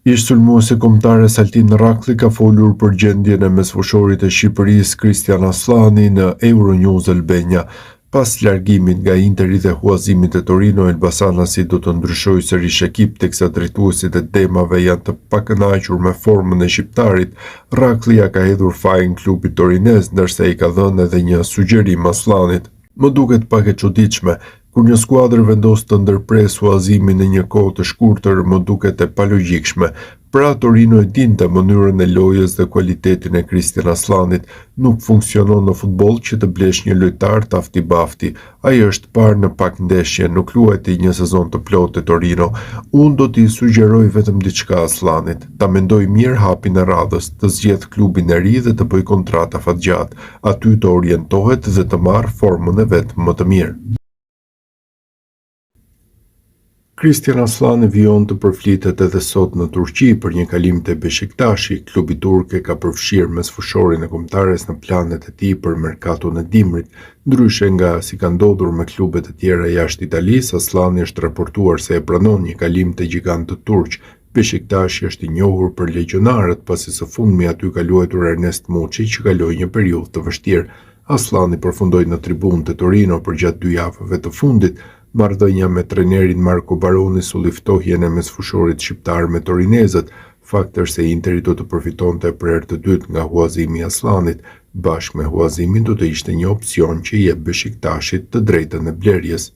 Ish sulmuese kombëtare Saltin Rakli ka folur për gjendjen e mesfushorit e Shqipërisë Kristian Aslani në Euronews Albania. Pas largimit nga Interi dhe huazimit e Torino, Elbasanasi do të ndryshojë sërish ekip teksa drejtuesit e demave janë të pakënaqur me formën e shqiptarit. Rakli ja ka hedhur fajin klubit torinez, ndërsa i ka dhënë edhe një sugjerim Aslanit. Më duket pak e çuditshme, kur një skuadër vendos të ndërpres huazimin në një kohë të shkurtër, më duket e palogjikshme. Pra Torino e dinte mënyrën e lojës dhe kualitetin e Kristian Aslanit. Nuk funksionon në futboll që të blesh një lojtar tafti bafti. Ai është parë në pak ndeshje, nuk luajti një sezon të plotë te Torino. Unë do t'i sugjeroj vetëm diçka Aslanit, ta mendoj mirë hapin e radhës, të zgjedh klubin e ri dhe të bëj kontrata fatgjatë, aty të orientohet dhe të marrë formën e vet më të mirë. Kristian Aslani vijon të përflitet edhe sot në Turqi për një kalim te Beşiktashi. Klubi turk e ka përfshirë mesfushorin e kombëtares në planet e tij për merkaton e dimrit. Ndryshe nga si ka ndodhur me klubet e tjera jashtë Italisë, Aslani është raportuar se e pranon një kalim te gjigantët turq. Beşiktashi është i njohur për legionarët, pasi së fundmi aty ka luajtur Ernest Muçi, që kaloi një periudhë të vështirë. Aslani përfundoi në tribunë të Torino për gjatë 2 javëve të fundit. Marrëdhënia me trenerin Marco Baronis u liftohjen e mesfushorit shqiptar me torinezët. Fakti është se Interi do të përfitonte për herë të dytë nga huazimi i Aslanit. Bashkë me huazimin do të ishte një opsion që i jep Beşiktashit të drejtën e blerjes.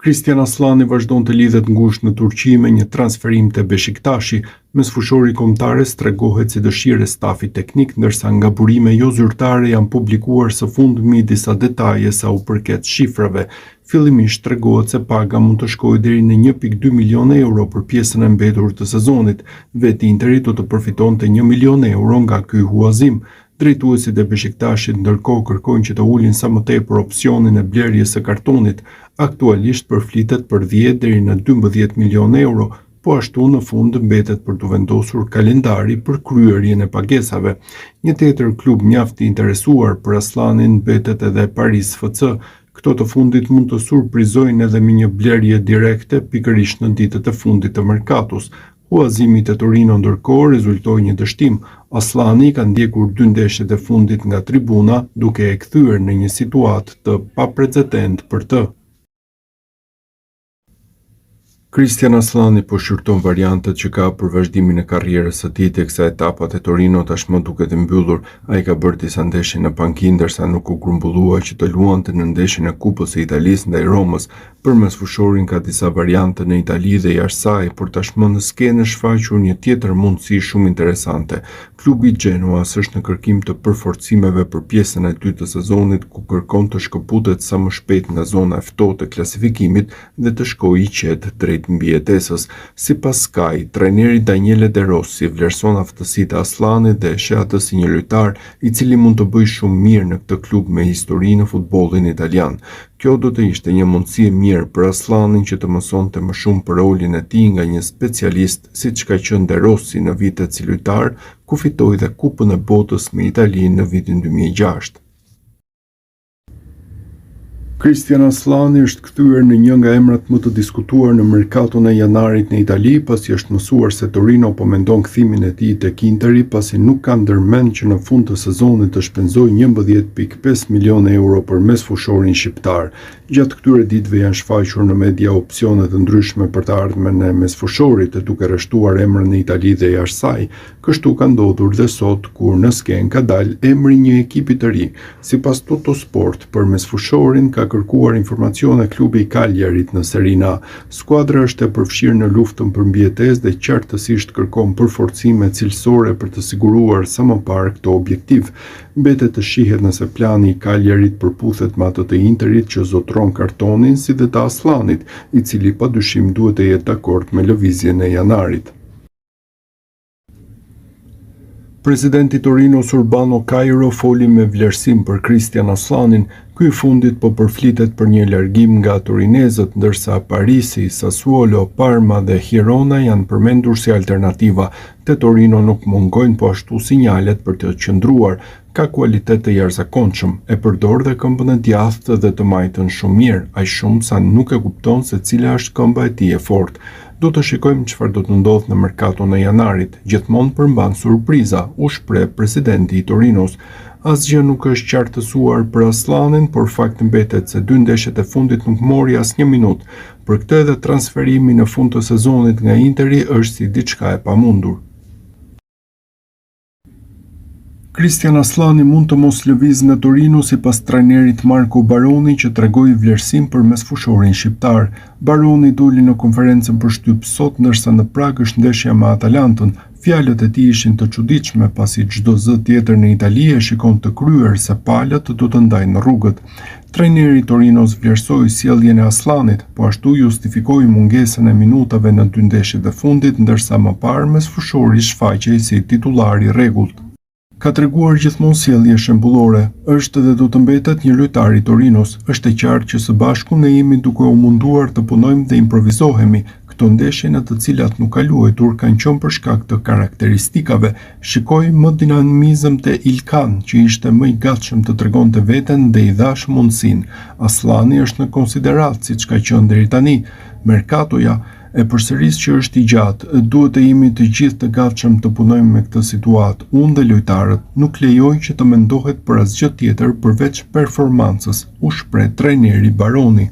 Kristian Aslani vazhdon të lidhet ngushtë në Turqi me një transferim te Beşiktashi. Mesfushori kombëtares tregohet si dëshirë e stafit teknik, ndërsa nga burime jo zyrtare janë publikuar së fundmi disa detaje sa u përket shifrave. Fillimisht tregohet se paga mund të shkojë deri në 1.2 milion euro për pjesën e mbetur të sezonit. Vetë Interi do të përfitonte 1 milion euro nga ky huazim. Drejtuesit e Beşiktashit ndërkohë kërkojnë që të ulin sa më tepër opsionin e blerjes së kartonit. Aktualisht përflitet për 10 deri në 12 milion euro, po ashtu në fund mbetet për të vendosur kalendari për kryerjen e pagesave. Një tjetër klub mjaft i interesuar për Aslanin mbetet edhe Paris FC. Këto të fundit mund të surprizojnë edhe me një blerje direkte pikërisht në ditët e fundit të merkatus. Huazimi te Torino ndërkohë rezultoi një dështim. Aslani ka ndjekur 2 ndeshjet e fundit nga tribuna, duke e kthyer në një situatë të paprecedent për të. Kristian Aslani po shqyrton variantet që ka për vazhdimin e karrierës së tij, teksa etapat e Torino tashmë duket e mbyllur. Ai ka bërë disa ndeshje në pankinë, ndërsa nuk u grumbullua që të luante në ndeshjen e Kupës së Italisë ndaj Romës. Për mesfushorin ka disa variante në Itali dhe jashtë saj, por tashmë në skenë është shfaqur një tjetër mundësi shumë interesante. Klubi Genoas është në kërkim të përforcimeve për pjesën e dytë të sezonit, ku kërkon të shkëputet sa më shpejt nga zona e ftohtë e klasifikimit dhe të shkojë i qetë drejt mbijetesës. Sipas Sky, trajneri Daniele De Rossi vlerëson aftësitë e Aslanit dhe e sheh atë si një lojtar i cili mund të bëjë shumë mirë në këtë klub me histori në futbollin italian. Kjo do të ishte një mundësi e mirë për Aslanin që të mësonte më shumë për rolin e tij nga një specialist, siç ka qenë De Rossi në vitet si lojtar, ku fitoi dhe Kupën e Botës me Italinë në vitin 2006. Kristian Aslani është kthyer në një nga emrat më të diskutuar në merkaton e janarit në Itali, pasi është mësuar se Torino po mendon kthimin e tij tek Interi, pasi nuk ka ndërmend që në fund të sezonit të shpenzojë 11.5 milion euro për mesfushorin shqiptar. Gjatë këtyre ditëve janë shfaqur në media opsione të ndryshme për të ardhmen e mesfushorit, duke rreshtuar emrin në Itali dhe jashtë saj. Kështu ka ndodhur dhe sot, kur në skenë ka dalë emri një ekipi të ri. Sipas Tuttosport, për mesfushorin ka kërkuar informacione klubi i Cagliarit në Serie A. Skuadra është e përfshirë në luftën për mbijetesë dhe qartësisht kërkon përforcime cilësore për të siguruar sa më parë këtë objektiv. Mbetet të shihet nëse plani i Cagliarit përputhet me atë të Interit që zotron kartonin, si dhe të Aslanit, i cili padyshim duhet të jetë dakord me lëvizjen e janarit. Presidenti Torinos Urbano Cairo foli me vlerësim për Kristian Aslanin. Ky i fundit po përflitet për një largim nga torinezët, ndërsa Parisi, Sassuolo, Parma dhe Girona janë përmendur si alternativa. Te Torino nuk mungojnë po ashtu sinjalet për të qëndruar. Ka kualitet të jashtëzakonshëm, e përdor dhe këmbën e djathtë dhe të majtën shumë mirë, aq shumë sa nuk e kupton se cila është këmba e tij e fortë. Do të shikojmë çfarë do të ndodhë në merkaton e janarit. Gjithmonë përmban surpriza, u shpreh presidenti i Torinos. Asgjë nuk është qartësuar për Aslanin, por fakti mbetet se 2 ndeshjet e fundit nuk mori asnjë minutë. Për këtë edhe transferimi në fund të sezonit nga Interi është si diçka e pamundur. Cristian Aslani mund të mos lëvizë në Torino sipas trajnerit Marco Baroni që tregoi vlerësim për mesfushorin shqiptar. Baroni doli në konferencën për shtyp sot ndërsa në Prag është ndeshja me Atalantën. Fjalët e tij ishin të çuditshme pasi çdo zë tjetër në Itali e shikon të kryer se palët do të ndajnë rrugët. Trajneri i Torinos vlerësoi sjelljen e Aslanit, po ashtu justifikoi mungesën e minutave në 2 ndeshjet e fundit, ndërsa më parë mesfushori shfaqej si titullari i rregullt. Ka treguar gjithmonë sjellje shembullore, është dhe do të mbetet një lojtar i Torinos. Është e qartë që së bashku ne jemi duke u munduar të punojmë dhe improvizohemi. Këto ndeshje në të cilat nuk ka luajtur kanë qenë për shkak të karakteristikave. Shikoj më dinamizëm te Ilkan, që ishte më i gatshëm të tregonte veten dhe i dhash mundësinë. Aslani është në konsiderat siç ka qenë deri tani. Merkatoja e përsëris që është i gjatë, duhet të jemi të gjithë të gatshëm të punojmë me këtë situatë. Unë dhe lojtarët nuk lejoj që të mendohet për asgjë tjetër përveç performancës, u shpreh trajneri Baroni.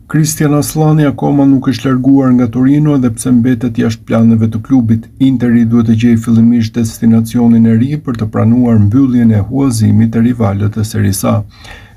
Cristian Aslani akoma nuk është larguar nga Torino edhe pse mbetet jashtë planeve të klubit. Interi duhet të gjejë fillimisht destinacionin e ri për të pranuar mbylljen e huazimit të rivalët e Serie A.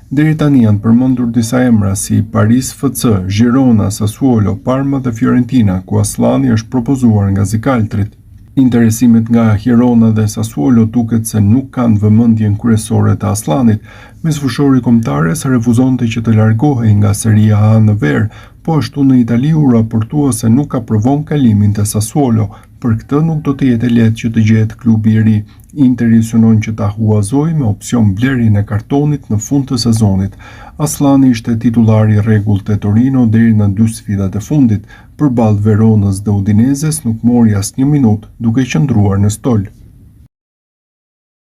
Deri tani janë përmendur disa emra si Paris FC, Girona, Sassuolo, Parma dhe Fiorentina, ku Aslani është propozuar nga zikaltrit. Interesimet nga Girona dhe Sassuolo duket se nuk kanë vëmendjen kryesore të Aslanit. Mesfushori kombëtares refuzonte që të largohej nga Serie A në ver, po ashtu në Itali u raportua se nuk aprovon kalimin te Sassuolo. Për këtë nuk do të jetë lehtë që të gjehet klubi i ri. Interi synon që ta huazojë me opsion blerjen e kartonit në fund të sezonit. Aslani ishte titullari i rregullt te Torino deri në 2 sfidat e fundit. Përballë Veronës dhe Udinezes nuk mori asnjë minutë, duke qëndruar në stol.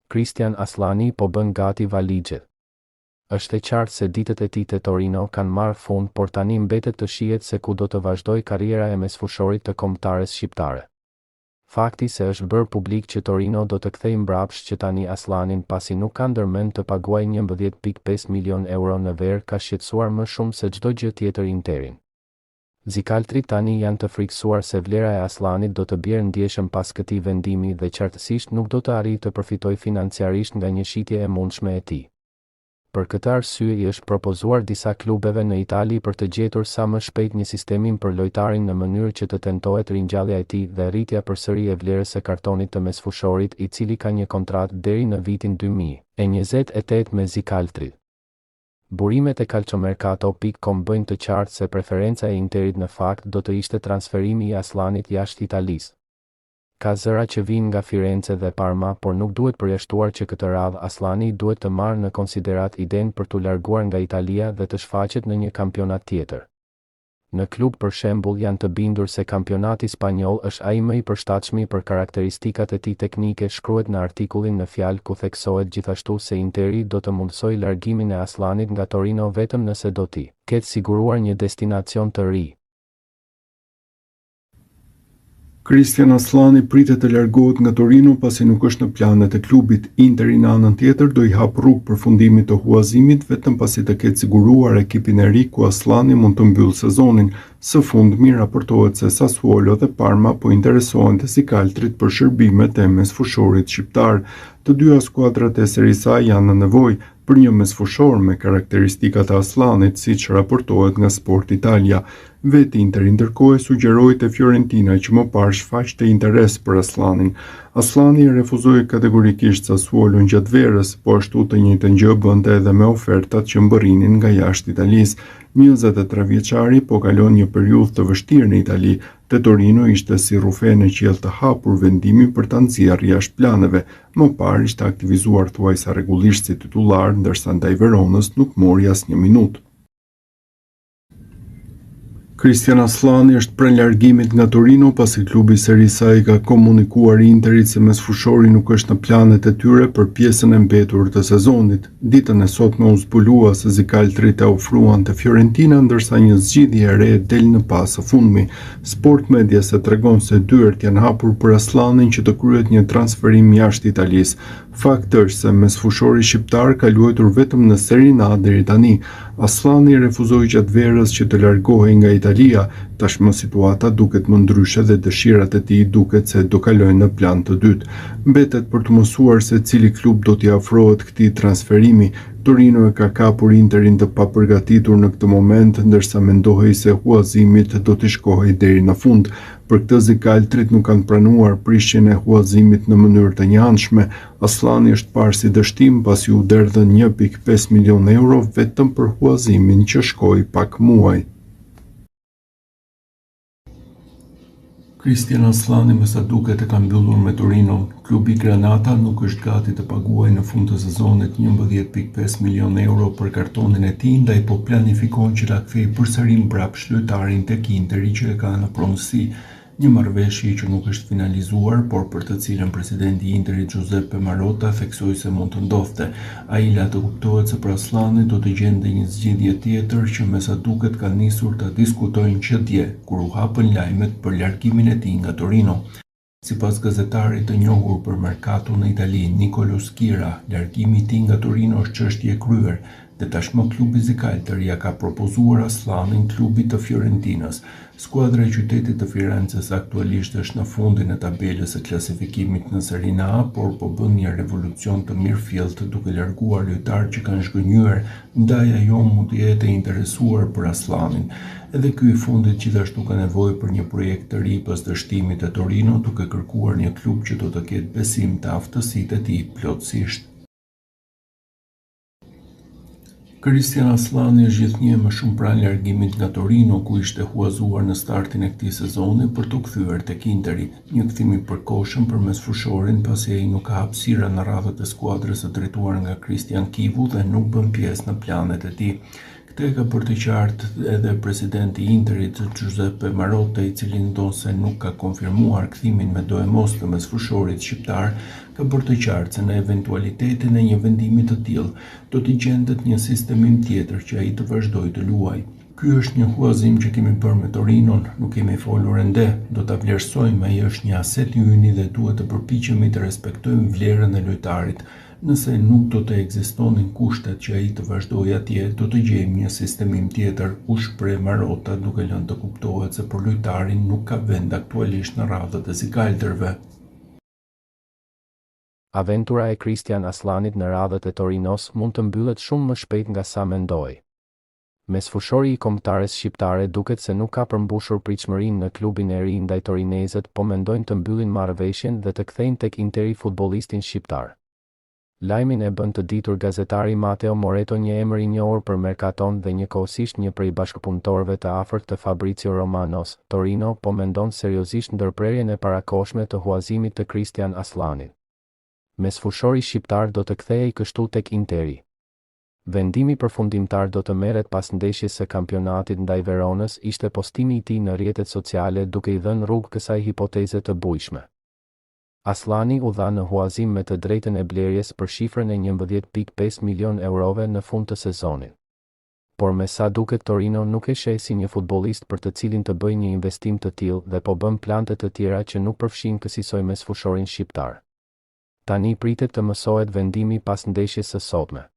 Cristian Aslani po bën gati valigjet. Është e qartë se ditët e tij te Torino kanë marrë fund, por tani mbetet të shihet se ku do të vazhdoj karriera e mesfushorit të kombëtares shqiptare. Fakti se është bërë publik që Torino do të kthejë mbrapsht që tani Aslanin pasi nuk ka ndërmend të paguajë 11.5 milion euro në ver ka shqetësuar më shumë se çdo gjë tjetër Interin. Zikaltrit tani janë të frikësuar se vlera e Aslanit do të bjerë ndjeshëm pas këtij vendimi dhe qartësisht nuk do të arrijë të përfitojë financiarisht nga një shitje e mundshme e tij. Për këtë arsye i është propozuar disa klubeve në Itali për të gjetur sa më shpejt një sistemim për lojtarin në mënyrë që të tentohet ringjallja e tij dhe rritja përsëri e vlerës së kartonit të mesfushorit, i cili ka një kontratë deri në vitin 2028 me zikaltrit. Burimet e calciomercato.com bëjnë të qartë se preferenca e Interit në fakt do të ishte transferimi i Aslanit jashtë Italisë. Ka zëra që vinë nga Firenze dhe Parma, por nuk duhet përjashtuar që këtë radhë Aslani duhet të marrë në konsiderat idenë për t'u larguar nga Italia dhe të shfaqet në një kampionat tjetër. Në klub për shembull janë të bindur se kampionati spanjoll është ai më i përshtatshëm për karakteristikat e tij teknike, shkruhet në artikullin në fjalë ku theksohet gjithashtu se Interi do të mundsojë largimin e Aslanit nga Torino vetëm nëse do t'i ketë siguruar një destinacion të ri. Cristian Aslani pritet të largohet nga Torino pasi nuk është në planet e klubit. Interi në anën tjetër do i hap rrugë përfundimit të huazimit vetëm pasi të ketë siguruar ekipin e ri ku Aslani mund të mbyllë sezonin. Së fundmi raportohet se Sassuolo dhe Parma po interesohen të zikaltrit për shërbimet e mesfushorit shqiptar. Të dyja skuadrat e Serie A janë në nevojë për një mesfushor me karakteristikat e Aslanit, siç raportohet nga Sport Italia. Vetë Interi ndërkohë sugjeroi te Fiorentina që më parë shfaqte interes për Aslanin. Aslani refuzoi kategorikisht Sassuolon gjatë verës, po ashtu të njëjtën gjë bënte edhe me ofertat që mbërrinin nga jashtë Italisë. 23 vjeçari po kalon një periudhë të vështirë në Itali. Te Torino ishte si rrufe në qiell të hapur vendimi për ta nxjerrë jashtë planeve. Më parë ishte aktivizuar thuajsa rregullisht si titullar, ndërsa ndaj Veronës nuk mori asnjë minutë. Cristian Aslani është pranë largimit nga Torino pasi klubi i Serie A ka komunikuar Interit se mesfushori nuk është në planet e tyre për pjesën e mbetur të sezonit. Ditën e sotme u zbulua se zikaltrit e ofruan te Fiorentina, ndërsa një zgjidhje e re del në pas së fundmi. Sport Media se tregon se dyert janë hapur për Aslanin që të kryet një transferim jashtë Italisë. Fakti është se mesfushori shqiptar ka luajtur vetëm në Serie A deri tani. Aslani refuzoi gjatë verës që të largohej nga Italia, tashmë situata duket më ndryshe dhe dëshirat e tij duket se do kalojnë në plan të dytë. Mbetet për të mësuar se cili klub do t'i afrohet këtij transferimi. Torino e ka kapur Interin të papërgatitur në këtë moment, ndërsa mendohej se huazimit do t'i shkohej deri në fund. Për këtë zikaltrit nuk kanë pranuar prishjen e huazimit në mënyrë të njëanshme. Aslani është parë si dështim pasi u derdhën 1.5 milion euro vetëm për huazimin që shkoi pak muaj. Cristian Aslani me sa duket e ka mbyllur me Torino. Klubi Granata nuk është gati të paguajë në fund të sezonit 11.5 milion euro për kartonin e tij, ndaj po planifikon që ta kthejë përsëri mbrapsht lojtarin tek Interi që e ka në pronësi. Një marrëveshje që nuk është finalizuar, por për të cilën presidenti i Interit Giuseppe Marotta theksoi se mund të ndodhte. Ai la të kuptohet se për Aslanin do të gjente një zgjidhje tjetër që me sa duket ka nisur të diskutojnë që dje, kur u hapën lajmet për largimin e tij nga Torino. Sipas gazetarit të njohur për merkato në Itali, Nicolo Schira, largimi i tij nga Torino është çështje e kryer dhe tashmë klubi zikaltër ja ka propozuar Aslanin klubit të Fiorentinës. Skuadra e qytetit të Firences aktualisht është në fundin e tabelës së klasifikimit në Serie A, por po bën një revolucion të mirëfillt duke larguar lojtarë që kanë zhgënjyer, ndaj ajo mund të jetë e interesuar për Aslanin. Edhe ky i fundit gjithashtu ka nevojë për një projekt të ri pas dështimit të Torino, duke kërkuar një klub që do të ketë besim të aftësitë e tij plotësisht. Cristian Aslani është gjithnjë më shumë pranë largimit nga Torino, ku ishte huazuar në startin e këtij sezoni për t'u kthyer tek Interi, një kthim i përkohshëm për mesfushorin pasi ai nuk ka hapësira në radhët e skuadrës së drejtuar nga Christian Chivu dhe nuk bën pjesë në planet e tij. Këtë e ka bërë të qartë edhe presidenti i Interit Giuseppe Marotta, i cili ndonse nuk ka konfirmuar kthimin me do e mos të mesfushorit shqiptar, ka bërë të qartë se në eventualitetin e një vendimi të tillë do t'i gjendet një sistemim tjetër që ai të vazhdojë të luajë. Ky është një huazim që kemi bërë me Torinon, nuk kemi folur ende, do ta vlerësojmë, ai është një aset i yni dhe duhet të përpiqemi të respektojmë vlerën e lojtarit. Nëse nuk do të ekzistonin kushtet që ai të vazhdojë atje, do të gjejmë një sistemim tjetër, u shpreh Marotta, duke lënë të kuptohet se për lojtarin nuk ka vend aktualisht në radhët e zikaltërve. Aventura e Cristian Aslanit në radhët e Torinos mund të mbyllet shumë më shpejt nga sa mendoi. Mesfushori i kombëtares shqiptare duket se nuk ka përmbushur pritshmërinë në klubin e ri ndaj torinezët, po mendojnë të mbyllin marrëveshjen dhe të kthejnë tek Interi futbollistin shqiptar. Lajmin e bën të ditur gazetari Matteo Moretto, një emër i njohur për merkaton dhe njëkohësisht një prej bashkëpunëtorëve të afërt të Fabrizio Romanos. Torino po mendon seriozisht ndërprerjen e parakohshme të huazimit të Cristian Aslanit. Mesfushori shqiptar do të kthehej kështu tek Interi. Vendimi përfundimtar do të merret pas ndeshjes së kampionatit ndaj Veronës, ishte postimi i tij në rrjetet sociale duke i dhënë rrugë kësaj hipoteze të bujshme. Aslani u dha në huazim me të drejtën e blerjes për shifrën e 11.5 milion eurove në fund të sezonit. Por me sa duket Torino nuk e sheh si një futbollist për të cilin të bëjë një investim të tillë dhe po bën plante të tjera që nuk përfshin kësaj mesfushorin shqiptar. Tani pritet të mësohet vendimi pas ndeshjes së sotme.